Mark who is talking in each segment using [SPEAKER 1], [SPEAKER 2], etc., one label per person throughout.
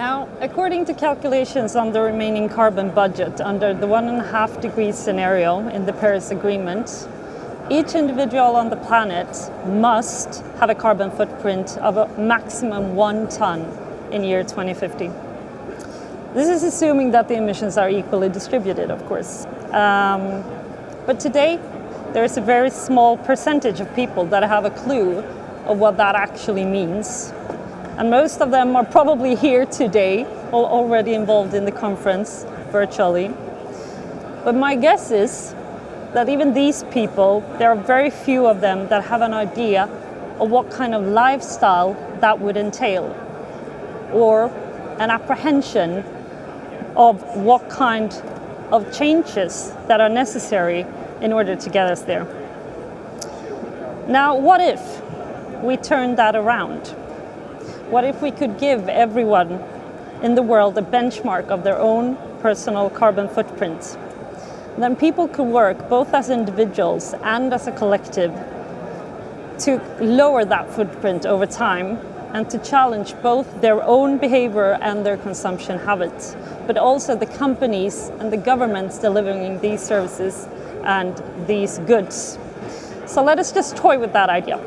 [SPEAKER 1] Now, according to calculations on the remaining carbon budget under the 1.5 degrees scenario in the Paris Agreement, each individual on the planet must have a carbon footprint of a maximum 1 ton in year 2050. This is assuming that the emissions are equally distributed, of course. But today, there is a very small percentage of people that have a clue of what that actually means. And most of them are probably here today, or already involved in the conference virtually. But my guess is that even these people, there are very few of them that have an idea of what kind of lifestyle that would entail, or an apprehension of what kind of changes that are necessary in order to get us there. Now, what if we turn that around? What if we could give everyone in the world a benchmark of their own personal carbon footprint? Then people could work both as individuals and as a collective to lower that footprint over time and to challenge both their own behavior and their consumption habits, but also the companies and the governments delivering these services and these goods. So let us just toy with that idea.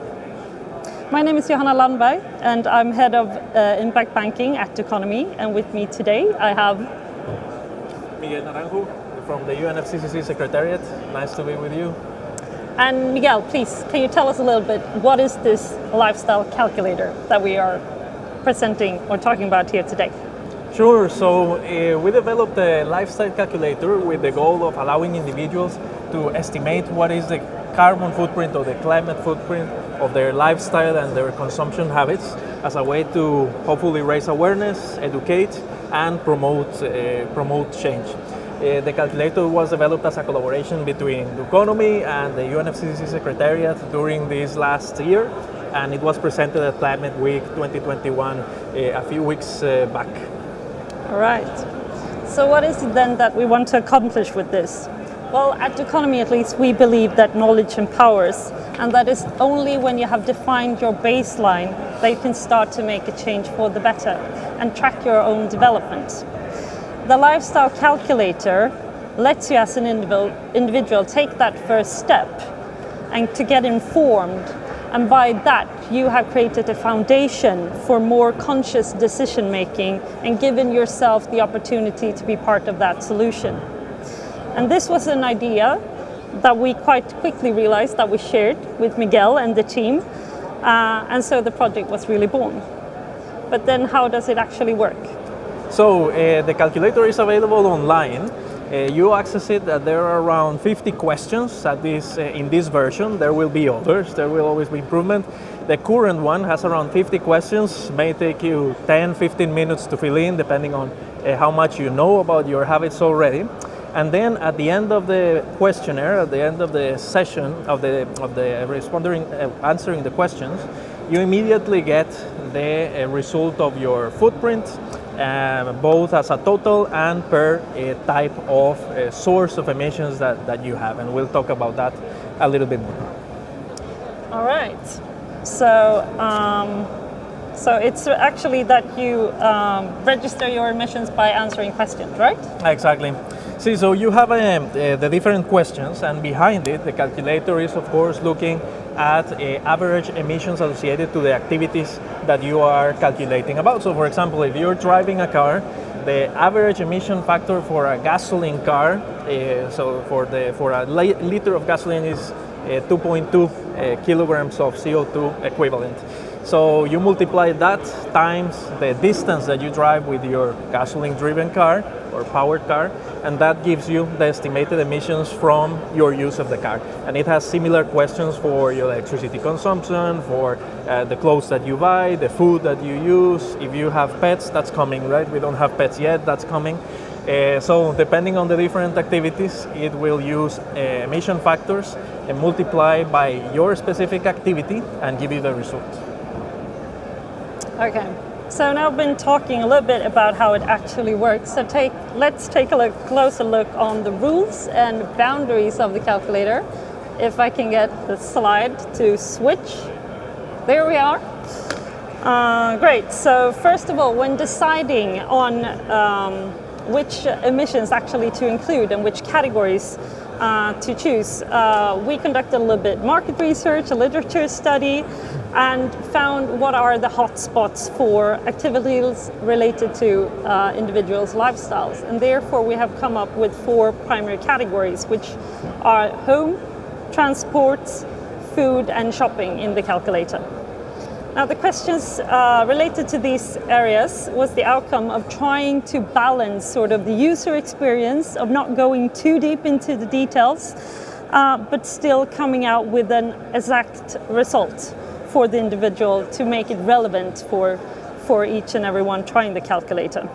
[SPEAKER 1] My name is Johanna Landberg, and I'm head of impact banking at Doconomy. And with me today, I have
[SPEAKER 2] Miguel Naranjo from the UNFCCC secretariat. Nice to be with you.
[SPEAKER 1] And Miguel, please, can you tell us a little bit, what is this lifestyle calculator that we are presenting or talking about here today?
[SPEAKER 2] Sure, so we developed a lifestyle calculator with the goal of allowing individuals to estimate what is the carbon footprint or the climate footprint of their lifestyle and their consumption habits as a way to hopefully raise awareness, educate, and promote change. The calculator was developed as a collaboration between Doconomy and the UNFCCC secretariat during this last year, and it was presented at Climate Week 2021 a few weeks back.
[SPEAKER 1] All right. So what is it then that we want to accomplish with this? Well, at Doconomy at least, we believe that knowledge empowers, and that is only when you have defined your baseline that you can start to make a change for the better and track your own development. The lifestyle calculator lets you as an individual take that first step and to get informed, and by that you have created a foundation for more conscious decision making and given yourself the opportunity to be part of that solution. And this was an idea that we quite quickly realized that we shared with Miguel and the team, and so the project was really born. But then how does it actually work?
[SPEAKER 2] So the calculator is available online. You access it. There are around 50 questions in this version. There will be others. There will always be improvement. The current one has around 50 questions. May take you 10-15 minutes to fill in, depending on how much you know about your habits already. And then at the end of the questionnaire, at the end of the session of the answering the questions, you immediately get the result of your footprint, both as a total and per type of source of emissions that you have. And we'll talk about that a little bit more.
[SPEAKER 1] All right. So it's actually that you register your emissions by answering questions, right?
[SPEAKER 2] Exactly. See, so you have the different questions, and behind it, the calculator is, of course, looking at average emissions associated to the activities that you are calculating about. So, for example, if you're driving a car, the average emission factor for a gasoline car, so for a liter of gasoline is 2.2 kilograms of CO2 equivalent. So you multiply that times the distance that you drive with your gasoline-driven car or powered car, and that gives you the estimated emissions from your use of the car. And it has similar questions for your electricity consumption, for the clothes that you buy, the food that you use. If you have pets, that's coming, right? We don't have pets yet, that's coming. So depending on the different activities, it will use emission factors and multiply by your specific activity and give you the result.
[SPEAKER 1] Okay, so now I've been talking a little bit about how it actually works. So let's take a closer look on the rules and boundaries of the calculator. If I can get the slide to switch. There we are. Great. So first of all, when deciding on which emissions actually to include and which categories to choose, we conducted a little bit market research, a literature study, and found what are the hotspots for activities related to individuals' lifestyles. And therefore we have come up with 4 primary categories, which are home, transport, food and shopping in the calculator. Now the questions related to these areas was the outcome of trying to balance sort of the user experience of not going too deep into the details, but still coming out with an exact result for the individual to make it relevant for each and everyone trying the calculator.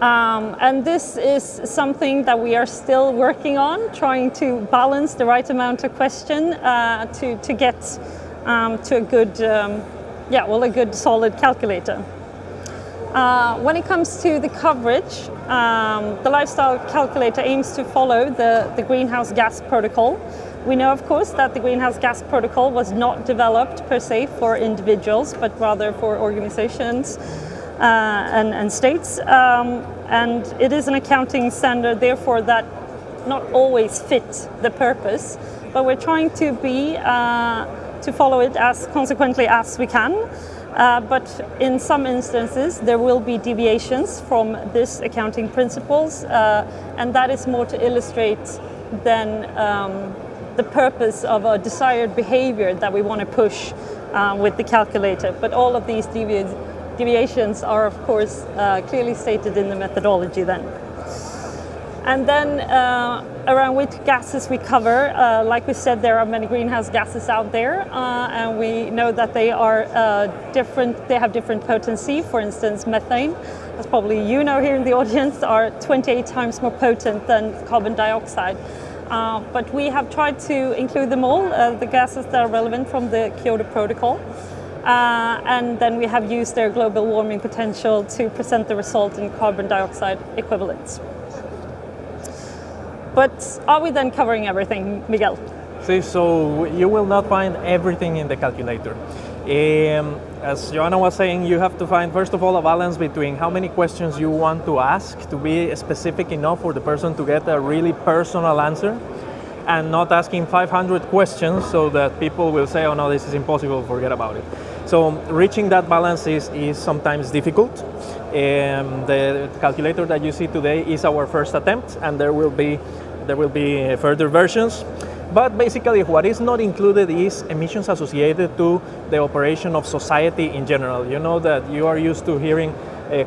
[SPEAKER 1] And this is something that we are still working on, trying to balance the right amount of question to get to a good, a good solid calculator. When it comes to the coverage, the lifestyle calculator aims to follow the greenhouse gas protocol. We know, of course, that the greenhouse gas protocol was not developed per se for individuals, but rather for organizations and states. And it is an accounting standard, therefore, that not always fit the purpose, but we're trying to be to follow it as consequently as we can. But in some instances, there will be deviations from this accounting principles, and that is more to illustrate than the purpose of a desired behavior that we want to push with the calculator. But all of these deviations are, of course, clearly stated in the methodology then. And then around which gases we cover, like we said, there are many greenhouse gases out there, and we know that they are different, they have different potency. For instance, methane, as probably you know here in the audience, are 28 times more potent than carbon dioxide. But we have tried to include them all, the gases that are relevant from the Kyoto Protocol. And then we have used their global warming potential to present the result in carbon dioxide equivalents. But are we then covering everything, Miguel?
[SPEAKER 2] See, so you will not find everything in the calculator. As Johanna was saying, you have to find, first of all, a balance between how many questions you want to ask to be specific enough for the person to get a really personal answer, and not asking 500 questions so that people will say, oh no, this is impossible, forget about it. So reaching that balance is sometimes difficult. The calculator that you see today is our first attempt, and there will be further versions. But basically what is not included is emissions associated to the operation of society in general. You know that you are used to hearing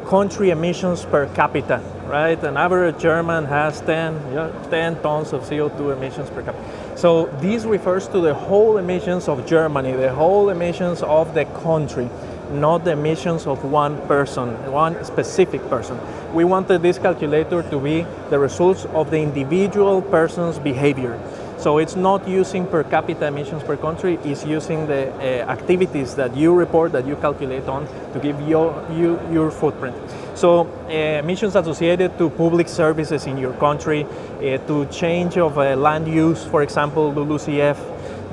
[SPEAKER 2] country emissions per capita, right? An average German has 10 tons of CO2 emissions per capita. So this refers to the whole emissions of Germany, the whole emissions of the country, not the emissions of one person, one specific person. We wanted this calculator to be the results of the individual person's behavior. So it's not using per capita emissions per country, it's using the activities that you report, that you calculate on to give your footprint. So emissions associated to public services in your country, to change of land use, for example, LULUCF,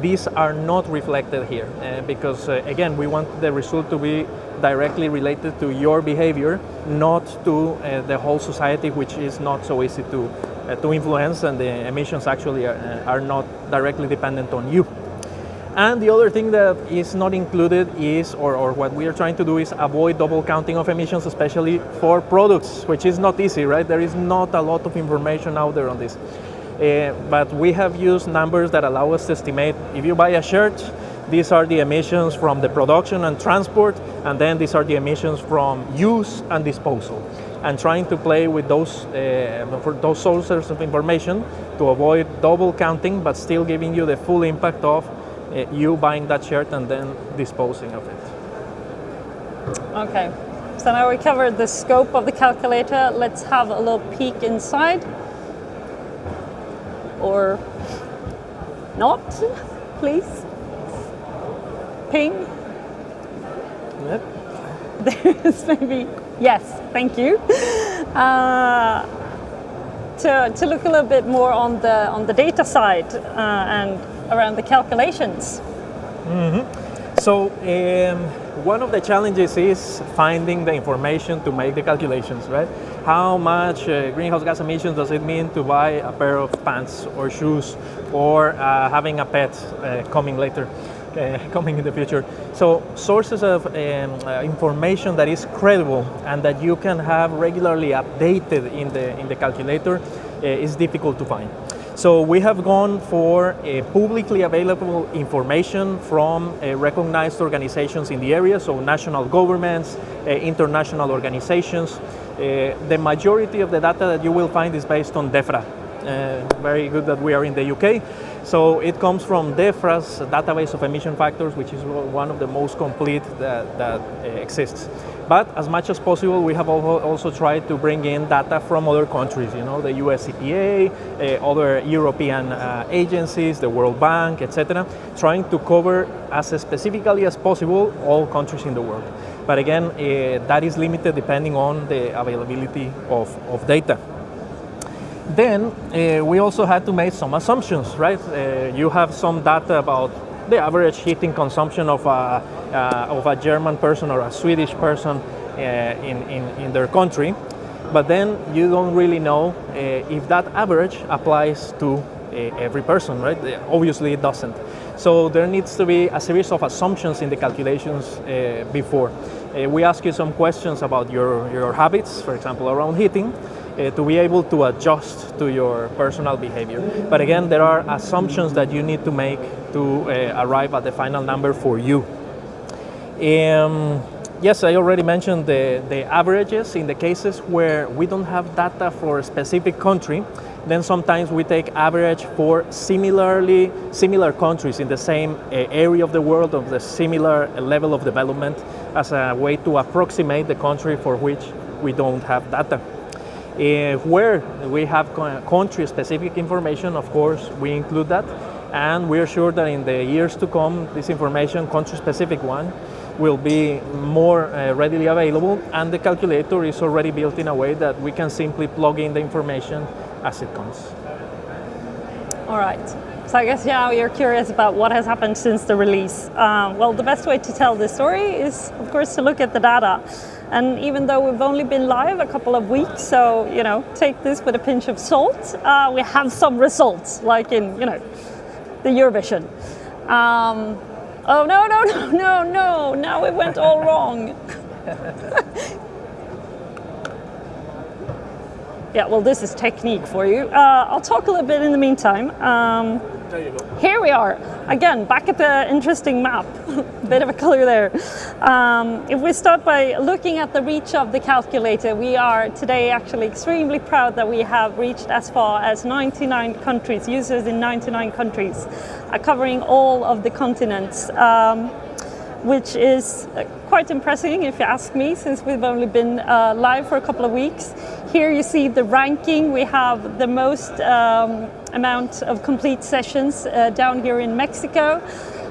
[SPEAKER 2] these are not reflected here because, again, we want the result to be directly related to your behavior, not to the whole society, which is not so easy to influence, and the emissions actually are not directly dependent on you. And the other thing that is not included is, or what we are trying to do is avoid double counting of emissions, especially for products, which is not easy, right? There is not a lot of information out there on this. But we have used numbers that allow us to estimate, if you buy a shirt, these are the emissions from the production and transport, and then these are the emissions from use and disposal. And trying to play with those for those sources of information to avoid double counting, but still giving you the full impact of you buying that shirt and then disposing of it.
[SPEAKER 1] Okay, so now we covered the scope of the calculator. Let's have a little peek inside. Or not, please. Ping.
[SPEAKER 2] Yep.
[SPEAKER 1] There's maybe, yes, thank you. To look a little bit more on the data side and around the calculations.
[SPEAKER 2] Mm-hmm. So one of the challenges is finding the information to make the calculations, right? How much greenhouse gas emissions does it mean to buy a pair of pants or shoes, or having a pet coming later, coming in the future? So sources of information that is credible and that you can have regularly updated in the calculator is difficult to find. So we have gone for publicly available information from recognized organizations in the area, so national governments, international organizations. The majority of the data that you will find is based on DEFRA. Very good that we are in the UK. So it comes from DEFRA's database of emission factors, which is one of the most complete that exists. But as much as possible, we have also tried to bring in data from other countries, you know, the US EPA, other European agencies, the World Bank, etc., trying to cover as specifically as possible all countries in the world. But again, that is limited depending on the availability of data. Then we also had to make some assumptions, right? You have some data about the average heating consumption of a German person or a Swedish person in their country, but then you don't really know if that average applies to every person, right? Obviously it doesn't. So there needs to be a series of assumptions in the calculations before. We ask you some questions about your habits, for example, around heating, to be able to adjust to your personal behavior. But again, there are assumptions that you need to make to arrive at the final number for you. Yes, I already mentioned the averages. In the cases where we don't have data for a specific country, then sometimes we take average for similar countries in the same area of the world, of the similar level of development, as a way to approximate the country for which we don't have data. Where we have country-specific information, of course, we include that, and we are sure that in the years to come, this information, country-specific one, will be more readily available, and the calculator is already built in a way that we can simply plug in the information as it comes.
[SPEAKER 1] All right. So I guess now you're curious about what has happened since the release. Well, the best way to tell this story is, of course, to look at the data. And even though we've only been live a couple of weeks, so, you know, take this with a pinch of salt, we have some results, like in, you know, the Eurovision. Oh, no, now it went all wrong. Yeah, well, this is technique for you. I'll talk a little bit in the meantime.
[SPEAKER 2] There you go.
[SPEAKER 1] Here we are, again, back at the interesting map. Bit of a color there. If we start by looking at the reach of the calculator, we are today actually extremely proud that we have reached as far as 99 countries, users in 99 countries, covering all of the continents, which is quite impressive if you ask me, since we've only been live for a couple of weeks. Here you see the ranking. We have the most amount of complete sessions down here in Mexico.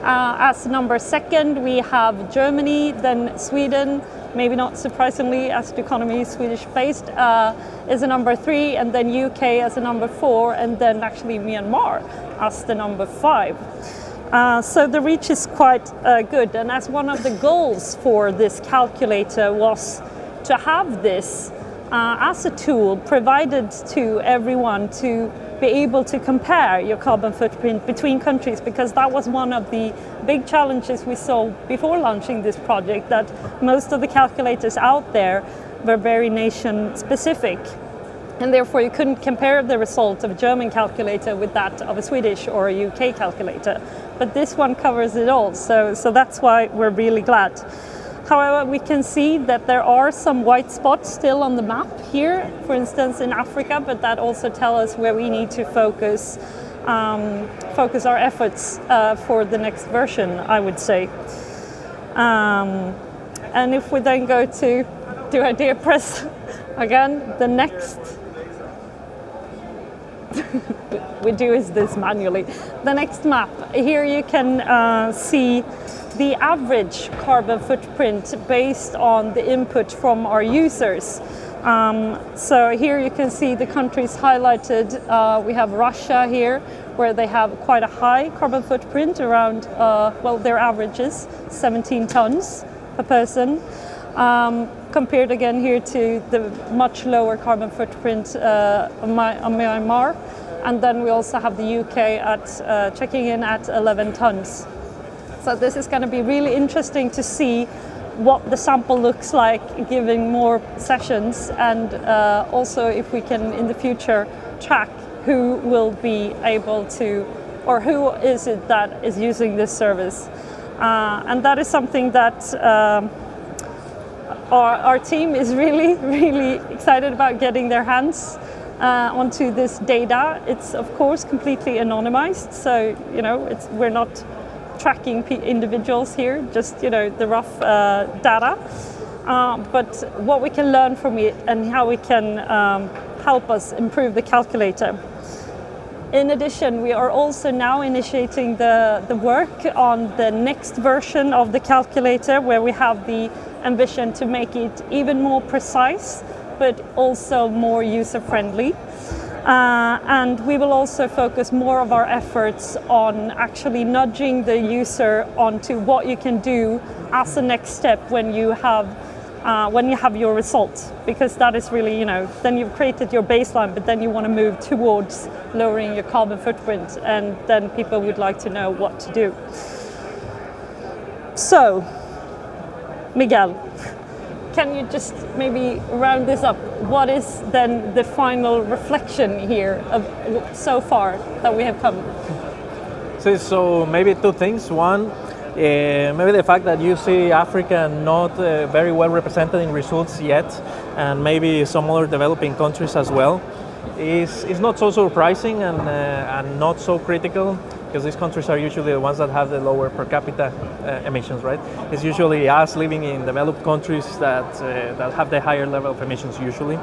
[SPEAKER 1] As number second, we have Germany, then Sweden, maybe not surprisingly, as Doconomy is Swedish-based, is a number 3, and then UK as a number 4, and then actually Myanmar as the number 5. So the reach is quite good, and as one of the goals for this calculator was to have this as a tool provided to everyone to be able to compare your carbon footprint between countries, because that was one of the big challenges we saw before launching this project, that most of the calculators out there were very nation specific. And therefore you couldn't compare the result of a German calculator with that of a Swedish or a UK calculator. But this one covers it all, so that's why we're really glad. However, we can see that there are some white spots still on the map here, for instance in Africa, but that also tells us where we need to focus our efforts for the next version, I would say. And if we then go to, do I dare press again, the next, we do is this manually. The next map, here you can see the average carbon footprint based on the input from our users. So here you can see the countries highlighted. We have Russia here, where they have quite a high carbon footprint, around, well, their average is 17 tons per person, compared again here to the much lower carbon footprint of Myanmar. And then we also have the UK at checking in at 11 tons. So this is going to be really interesting to see what the sample looks like given more sessions, and also if we can in the future track who will be able to, or who is it that is using this service. And that is something that our team is really, really excited about getting their hands onto this data. It's of course completely anonymized, so we're not tracking individuals here, just the rough data. But what we can learn from it and how we can help us improve the calculator. In addition, we are also now initiating the work on the next version of the calculator, where we have the ambition to make it even more precise, but also more user-friendly. And we will also focus more of our efforts on actually nudging the user onto what you can do as a next step when you have your results, because that is really, then you've created your baseline, but then you want to move towards lowering your carbon footprint, and then people would like to know what to do. So, Miguel, can you just maybe round this up? What is then the final reflection here of so far that we have come?
[SPEAKER 2] So maybe two things. One, maybe the fact that you see Africa not very well represented in results yet, and maybe some other developing countries as well, is not so surprising and not so critical, because these countries are usually the ones that have the lower per capita emissions, right? It's usually us living in developed countries that have the higher level of emissions usually.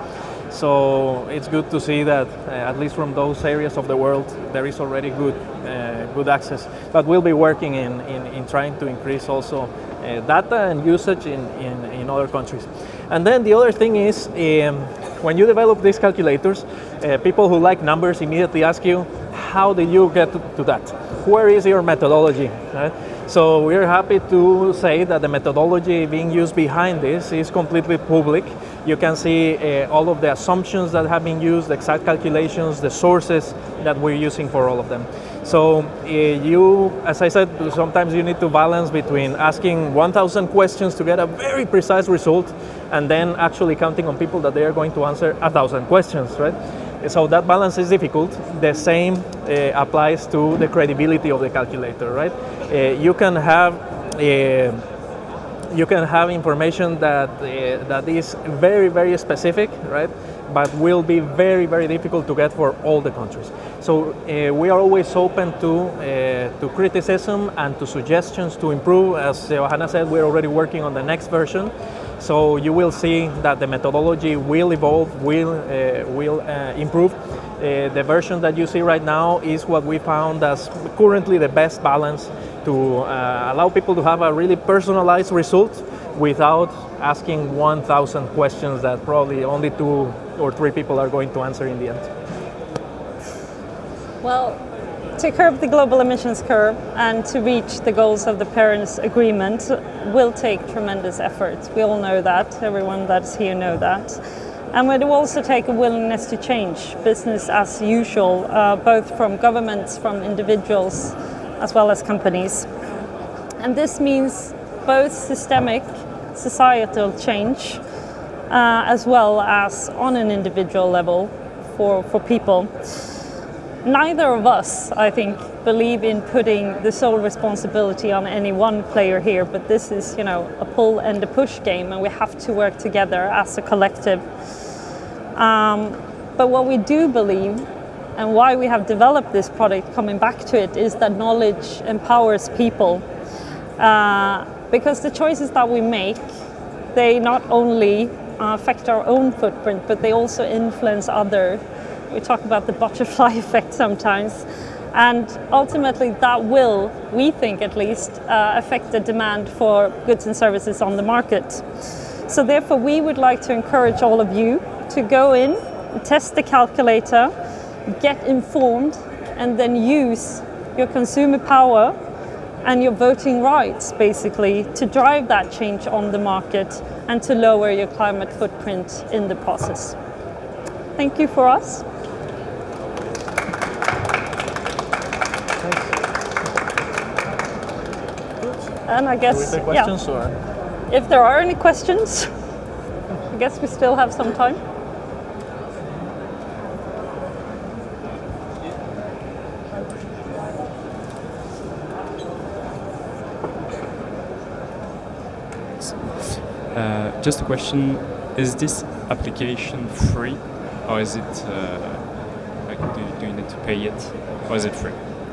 [SPEAKER 2] So it's good to see that at least from those areas of the world there is already good access. But we'll be working in trying to increase also data and usage in other countries. And then the other thing is, when you develop these calculators, people who like numbers immediately ask you, how did you get to that? Where is your methodology? Right? So we're happy to say that the methodology being used behind this is completely public. You can see all of the assumptions that have been used, the exact calculations, the sources that we're using for all of them. So as I said, sometimes you need to balance between asking 1,000 questions to get a very precise result, and then actually counting on people that they are going to answer 1,000 questions, right? So that balance is difficult. The same applies to the credibility of the calculator, right? You can have information that is very, very specific, right? But will be very, very difficult to get for all the countries. So we are always open to criticism and to suggestions to improve. As Johanna said, we're already working on the next version. So you will see that the methodology will evolve, will improve. The version that you see right now is what we found as currently the best balance to allow people to have a really personalized result without asking 1,000 questions that probably only 2 or 3 people are going to answer in the end.
[SPEAKER 1] Well, to curb the global emissions curve and to reach the goals of the Paris Agreement will take tremendous effort. We all know that, everyone that's here know that. And it will also take a willingness to change, business as usual, both from governments, from individuals, as well as companies. And this means both systemic, societal change, as well as on an individual level for people. Neither of us, I think, believe in putting the sole responsibility on any one player here, but this is, a pull and a push game, and we have to work together as a collective. But what we do believe, and why we have developed this product, coming back to it, is that knowledge empowers people. Because the choices that we make, they not only affect our own footprint, but they also influence others. We talk about the butterfly effect sometimes, and ultimately that will, we think at least, affect the demand for goods and services on the market. So therefore we would like to encourage all of you to go in, test the calculator, get informed, and then use your consumer power and your voting rights, basically, to drive that change on the market and to lower your climate footprint in the process. Thank you for us. And I guess,
[SPEAKER 2] Do we take questions, or?
[SPEAKER 1] If there are any questions, I guess we still have some time.
[SPEAKER 3] Just a question, is this application free, or is it, like, do you need to pay it, or is it free?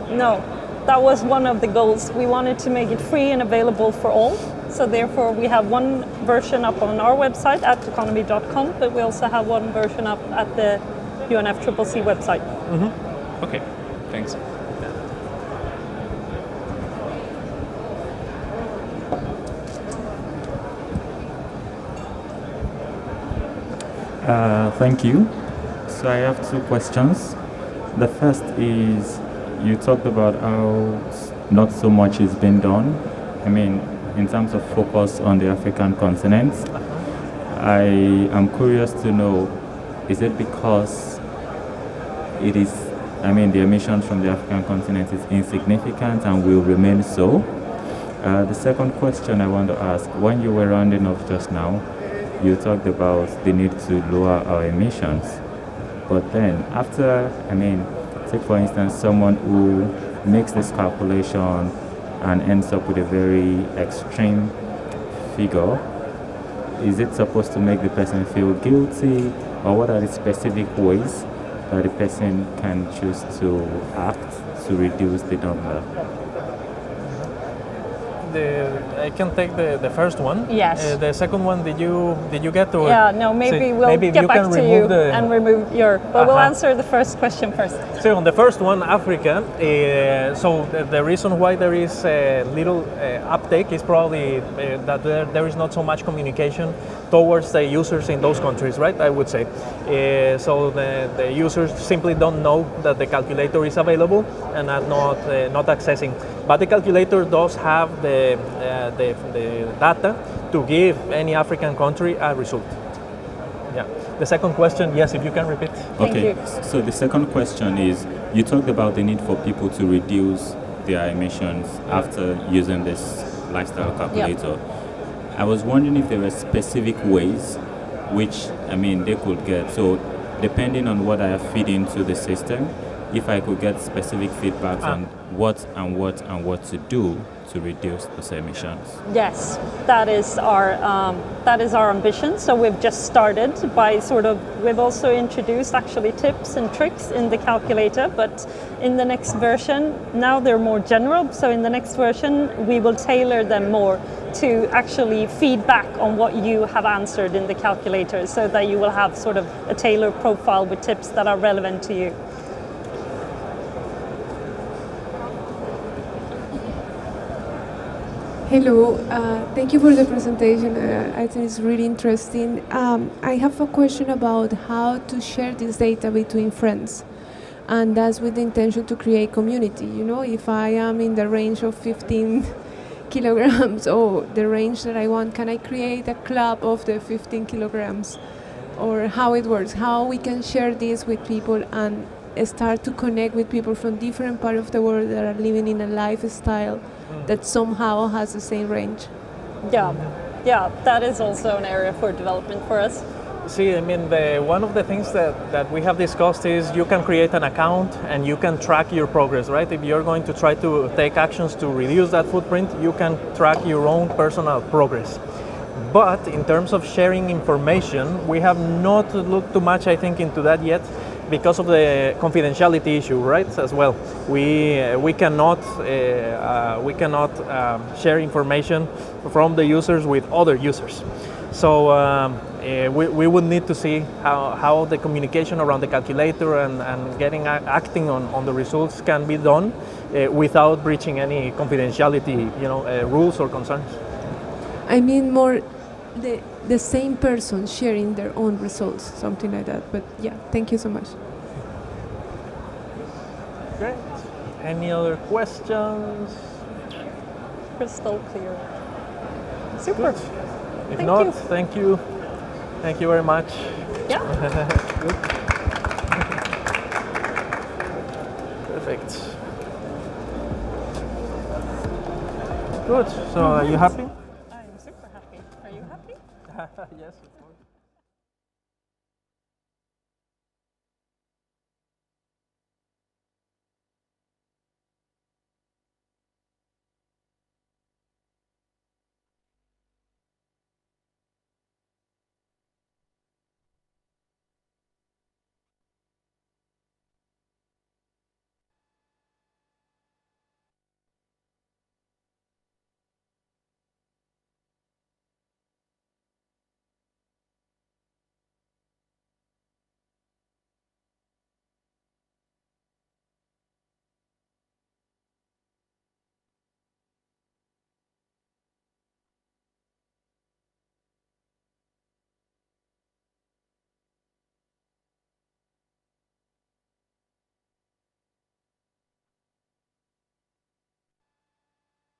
[SPEAKER 1] No, that was one of the goals. We wanted to make it free and available for all. So therefore we have one version up on our website at doconomy.com, but we also have one version up at the UNFCCC website.
[SPEAKER 3] Mm-hmm. Okay, thanks.
[SPEAKER 4] Thank you. So I have two questions. The first is, you talked about how not so much is being done. I mean, in terms of focus on the African continent. I am curious to know, is it because it is, I mean, the emissions from the African continent is insignificant and will remain so? The second question I want to ask, when you were rounding off just now, you talked about the need to lower our emissions. But then after, I mean, take for instance someone who makes this calculation and ends up with a very extreme figure, is it supposed to make the person feel guilty, or what are the specific ways that the person can choose to act to reduce the number?
[SPEAKER 2] I can take the first one.
[SPEAKER 1] Yes.
[SPEAKER 2] The second one, did you get to?
[SPEAKER 1] Yeah, no, maybe we'll get back to you and remove your, but we'll answer the first question first.
[SPEAKER 2] So on the first one, Africa, so the reason why there is little uptake is probably that there is not so much communication towards the users in those countries, right? I would say. So the users simply don't know that the calculator is available and are not accessing. But the calculator does have the data to give any African country a result. Yeah. The second question, yes, if you can repeat.
[SPEAKER 4] Okay. So the second question is, you talked about the need for people to reduce their emissions after using this lifestyle calculator. Yep. I was wondering if there were specific ways which, I mean, they could get. So depending on what I feed into the system, if I could get specific feedback on what to do to reduce those emissions.
[SPEAKER 1] Yes, that is our ambition. So we've just started by we've also introduced actually tips and tricks in the calculator, but in the next version, now they're more general. So in the next version, we will tailor them more to actually feedback on what you have answered in the calculator, so that you will have a tailored profile with tips that are relevant to you.
[SPEAKER 5] Hello, thank you for the presentation. I think it's really interesting. I have a question about how to share this data between friends, and that's with the intention to create community. You know, if I am in the range of 15 kilograms or the range that I want, can I create a club of the 15 kilograms? Or how it works, how we can share this with people and start to connect with people from different parts of the world that are living in a lifestyle that somehow has the same range.
[SPEAKER 1] Yeah, that is also an area for development for us.
[SPEAKER 2] See, I mean, one of the things that we have discussed is you can create an account and you can track your progress, right? If you're going to try to take actions to reduce that footprint, you can track your own personal progress. But in terms of sharing information, we have not looked too much, I think, into that yet, because of the confidentiality issue, right? As well, we cannot share information from the users with other users. So we would need to see how the communication around the calculator and acting on the results can be done without breaching any confidentiality, rules or concerns.
[SPEAKER 5] I mean more the same person sharing their own results, something like that. But yeah, thank you so much.
[SPEAKER 2] Great. Any other questions?
[SPEAKER 1] crystal clear. Super.
[SPEAKER 2] Good. If
[SPEAKER 1] Thank
[SPEAKER 2] not,
[SPEAKER 1] you.
[SPEAKER 2] thank you. Thank you very much.
[SPEAKER 1] Yeah.
[SPEAKER 2] Good. Perfect. Good. So, are you happy?
[SPEAKER 1] I'm super happy. Are you happy?
[SPEAKER 2] Yes.